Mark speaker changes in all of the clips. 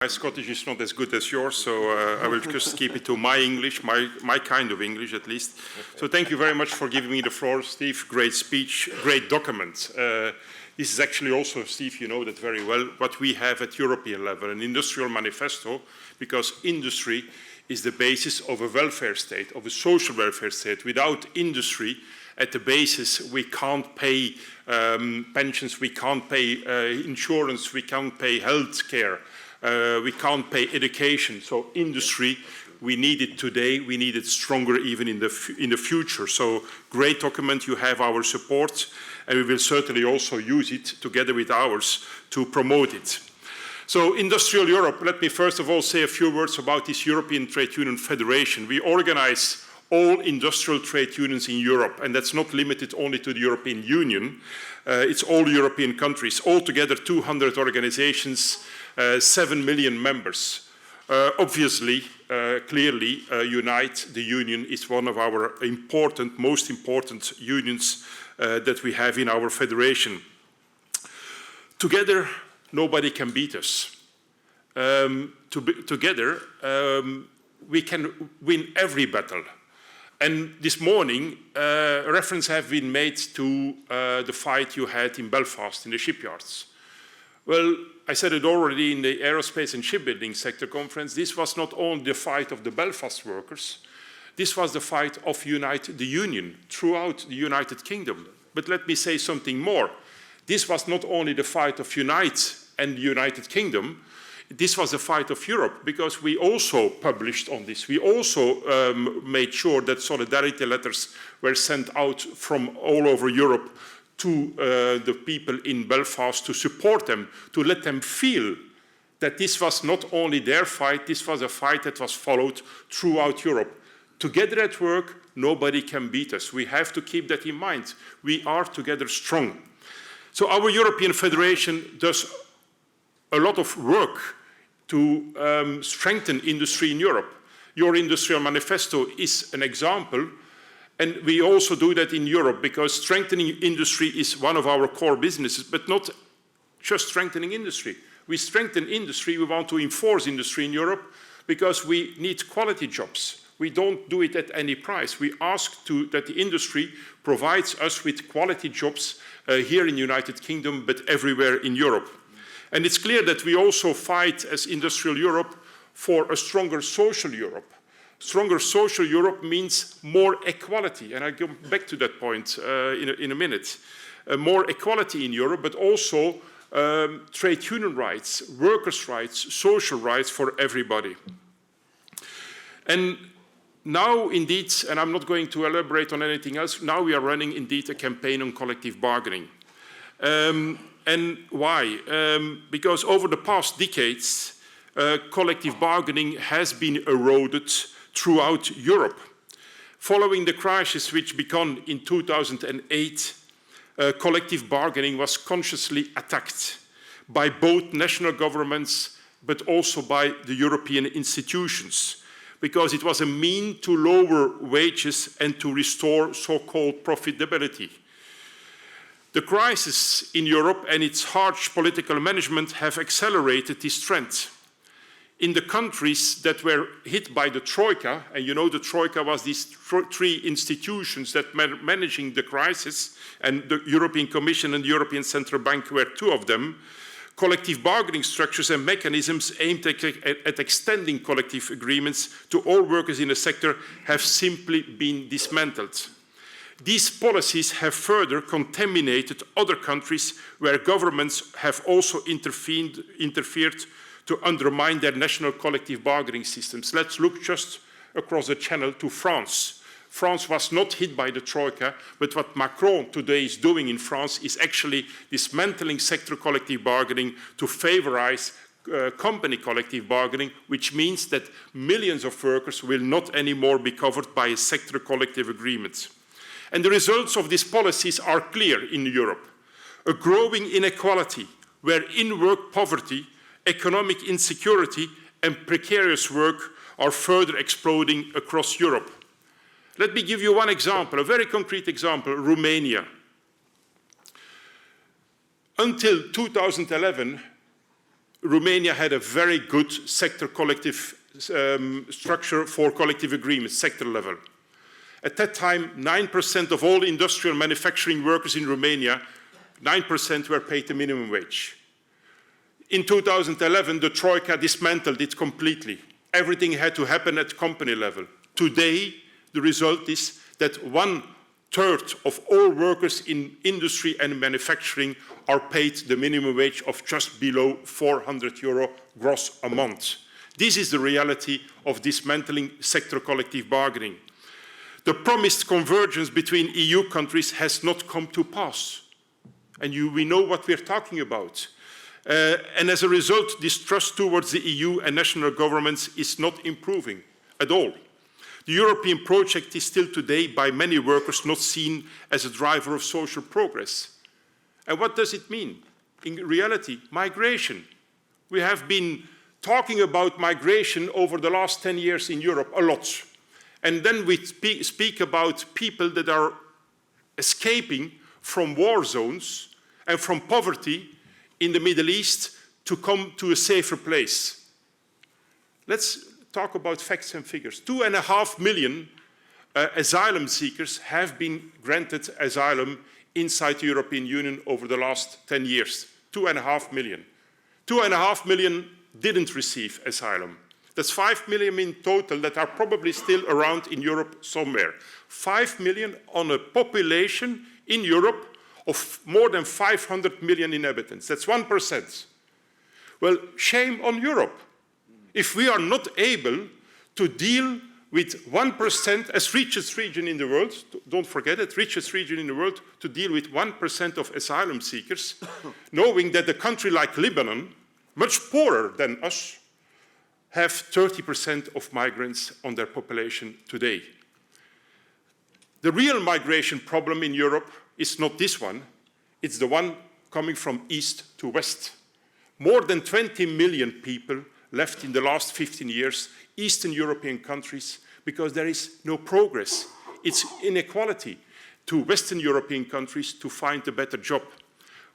Speaker 1: My Scottish is not as good as yours, so I will just keep it to my English, my kind of English at least. So thank you very much for giving me the floor, Steve. Great speech, great document. This is actually also, Steve, you know that very well, what we have at European level, an industrial manifesto, because industry is the basis of a welfare state, of a social welfare state. Without industry at the basis, we can't pay pensions, we can't pay insurance, we can't pay health care. We can't pay education, so industry, we need it today, we need it stronger even in the future. So great document, you have our support, and we will certainly also use it together with ours to promote it. So industrial Europe, let me first of all say a few words about this European Trade Union Federation. We organize all industrial trade unions in Europe, and that's not limited only to the European Union. It's all European countries, altogether 200 organizations, 7 million members. Obviously, clearly, Unite, the union, is one of our most important unions that we have in our federation. Together, nobody can beat us. Together, we can win every battle. And this morning, reference have been made to the fight you had in Belfast in the shipyards. Well, I said it already in the aerospace and shipbuilding sector conference, this was not only the fight of the Belfast workers, this was the fight of Unite the Union throughout the United Kingdom. But let me say something more. This was not only the fight of Unite and the United Kingdom, this was the fight of Europe, because we also published on this. We also made sure that solidarity letters were sent out from all over Europe to the people in Belfast to support them, to let them feel that this was not only their fight, this was a fight that was followed throughout Europe. Together at work, nobody can beat us. We have to keep that in mind. We are together strong. So our European Federation does a lot of work to strengthen industry in Europe. Your industrial manifesto is an example. And we also do that in Europe because strengthening industry is one of our core businesses, but not just strengthening industry. We strengthen industry, we want to enforce industry in Europe because we need quality jobs. We don't do it at any price. We ask that the industry provides us with quality jobs here in the United Kingdom, but everywhere in Europe. And it's clear that we also fight as industrial Europe for a stronger social Europe. Stronger social Europe means more equality, and I'll go back to that point in a minute. More equality in Europe, but also trade union rights, workers' rights, social rights for everybody. And now, indeed, and I'm not going to elaborate on anything else, now we are running, indeed, a campaign on collective bargaining. And why? Because over the past decades, collective bargaining has been eroded throughout Europe. Following the crisis which began in 2008, collective bargaining was consciously attacked by both national governments but also by the European institutions, because it was a means to lower wages and to restore so-called profitability. The crisis in Europe and its harsh political management have accelerated this trend. In the countries that were hit by the Troika, and you know the Troika was these three institutions that were managing the crisis, and the European Commission and the European Central Bank were two of them, collective bargaining structures and mechanisms aimed at extending collective agreements to all workers in the sector have simply been dismantled. These policies have further contaminated other countries where governments have also interfered to undermine their national collective bargaining systems. Let's look just across the channel to France. France was not hit by the Troika, but what Macron today is doing in France is actually dismantling sector collective bargaining to favorize company collective bargaining, which means that millions of workers will not anymore be covered by a sector collective agreement. And the results of these policies are clear in Europe. A growing inequality where in-work poverty, economic insecurity and precarious work are further exploding across Europe. Let me give you one example, a very concrete example, Romania. Until 2011, Romania had a very good sector collective structure for collective agreements, sector level. At that time, 9% of all industrial manufacturing workers in Romania, 9% were paid the minimum wage. In 2011, the Troika dismantled it completely. Everything had to happen at company level. Today, the result is that 1/3 of all workers in industry and manufacturing are paid the minimum wage of just below 400 euro gross a month. This is the reality of dismantling sector collective bargaining. The promised convergence between EU countries has not come to pass. And we know what we're talking about. And as a result, this trust towards the EU and national governments is not improving at all. The European project is still today, by many workers, not seen as a driver of social progress. And what does it mean? In reality, migration. We have been talking about migration over the last 10 years in Europe a lot. And then we speak about people that are escaping from war zones and from poverty in the Middle East to come to a safer place. Let's talk about facts and figures. 2.5 million asylum seekers have been granted asylum inside the European Union over the last 10 years. 2.5 million. 2.5 million didn't receive asylum. That's 5 million in total that are probably still around in Europe somewhere. 5 million on a population in Europe of more than 500 million inhabitants. That's 1%. Well, shame on Europe. If we are not able to deal with 1% as richest region in the world, don't forget it, richest region in the world, to deal with 1% of asylum seekers, knowing that a country like Lebanon, much poorer than us, have 30% of migrants on their population today. The real migration problem in Europe is not this one, it's the one coming from east to west. More than 20 million people left in the last 15 years, Eastern European countries, because there is no progress. It's inequality to Western European countries to find a better job.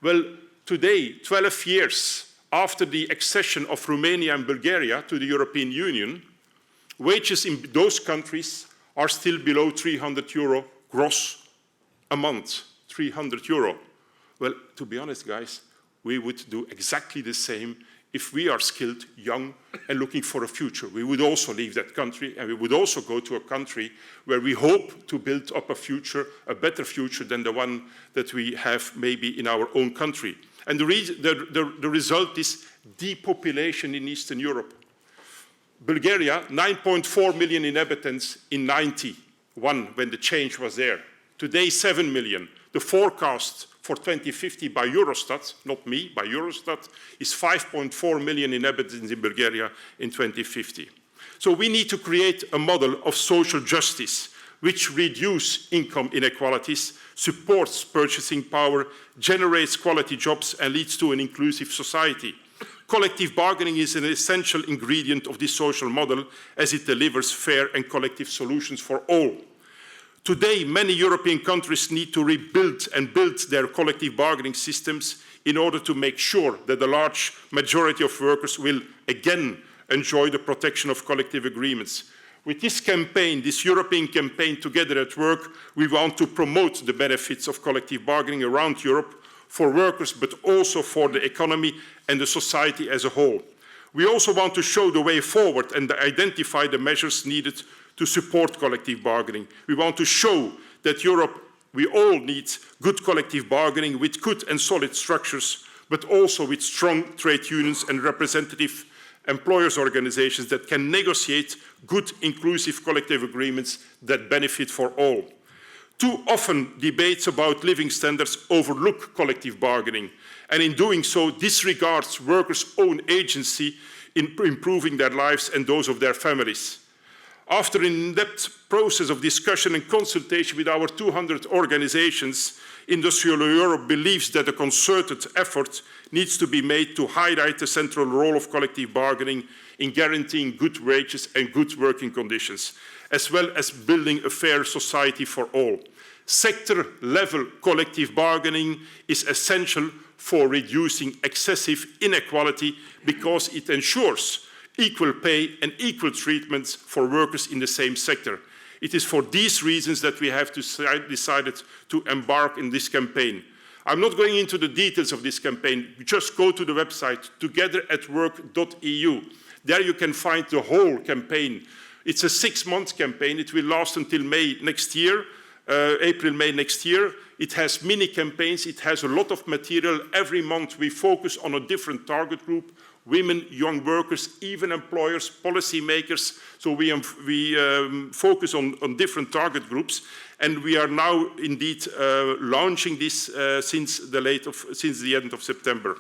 Speaker 1: Well, today, 12 years after the accession of Romania and Bulgaria to the European Union, wages in those countries are still below 300 euro gross a month. 300 euro. Well, to be honest, guys, we would do exactly the same if we are skilled, young, and looking for a future. We would also leave that country, and we would also go to a country where we hope to build up a future, a better future than the one that we have maybe in our own country. And the result is depopulation in Eastern Europe. Bulgaria, 9.4 million inhabitants in 91, when the change was there. Today, 7 million. The forecast for 2050 by Eurostat, not me, by Eurostat, is 5.4 million inhabitants in Bulgaria in 2050. So we need to create a model of social justice which reduces income inequalities, supports purchasing power, generates quality jobs, and leads to an inclusive society. Collective bargaining is an essential ingredient of this social model as it delivers fair and collective solutions for all. Today, many European countries need to rebuild and build their collective bargaining systems in order to make sure that the large majority of workers will again enjoy the protection of collective agreements. With this campaign, this European campaign, Together at Work, we want to promote the benefits of collective bargaining around Europe for workers, but also for the economy and the society as a whole. We also want to show the way forward and identify the measures needed to support collective bargaining. We want to show that Europe, we all need good collective bargaining with good and solid structures, but also with strong trade unions and representative employers' organizations that can negotiate good, inclusive collective agreements that benefit for all. Too often, debates about living standards overlook collective bargaining, and in doing so, disregards workers' own agency in improving their lives and those of their families. After an in-depth process of discussion and consultation with our 200 organizations, industriAll Europe believes that a concerted effort needs to be made to highlight the central role of collective bargaining in guaranteeing good wages and good working conditions, as well as building a fair society for all. Sector-level collective bargaining is essential for reducing excessive inequality because it ensures equal pay and equal treatments for workers in the same sector. It is for these reasons that we have decided to embark in this campaign. I'm not going into the details of this campaign. Just go to the website, togetheratwork.eu. There you can find the whole campaign. It's a 6-month campaign. It will last until May next year, April, May next year. It has mini campaigns. It has a lot of material. Every month we focus on a different target group: women, young workers, even employers, policymakers. So we focus on different target groups. And we are now indeed launching this since the end of September.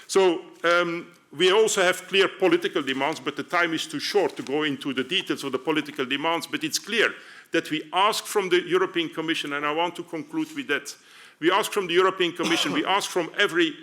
Speaker 1: So we also have clear political demands, but the time is too short to go into the details of the political demands. But it's clear that we ask from the European Commission, and I want to conclude with that. We ask from the European Commission, we ask from every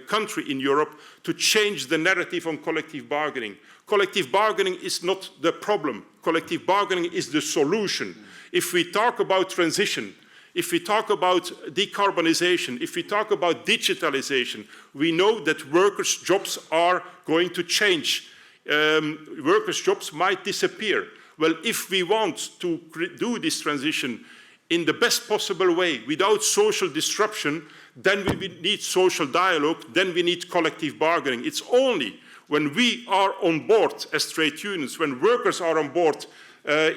Speaker 1: country in Europe to change the narrative on collective bargaining. Collective bargaining is not the problem. Collective bargaining is the solution. If we talk about transition, if we talk about decarbonization, if we talk about digitalization, we know that workers' jobs are going to change. Workers' jobs might disappear. Well, if we want to do this transition in the best possible way, without social disruption, then we need social dialogue, then we need collective bargaining. It's only when we are on board as trade unions, when workers are on board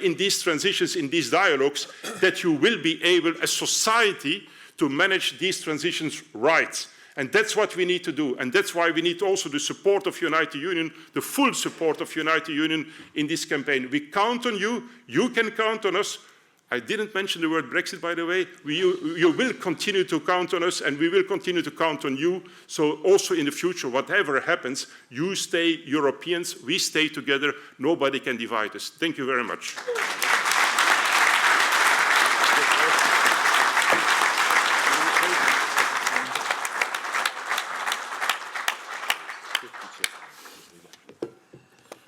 Speaker 1: in these transitions, in these dialogues, that you will be able, as society, to manage these transitions right. And that's what we need to do. And that's why we need also the support of United Union, the full support of United Union in this campaign. We count on you. You can count on us. I didn't mention the word Brexit, by the way. You will continue to count on us, and we will continue to count on you. So also in the future, whatever happens, you stay Europeans, we stay together. Nobody can divide us. Thank you very much.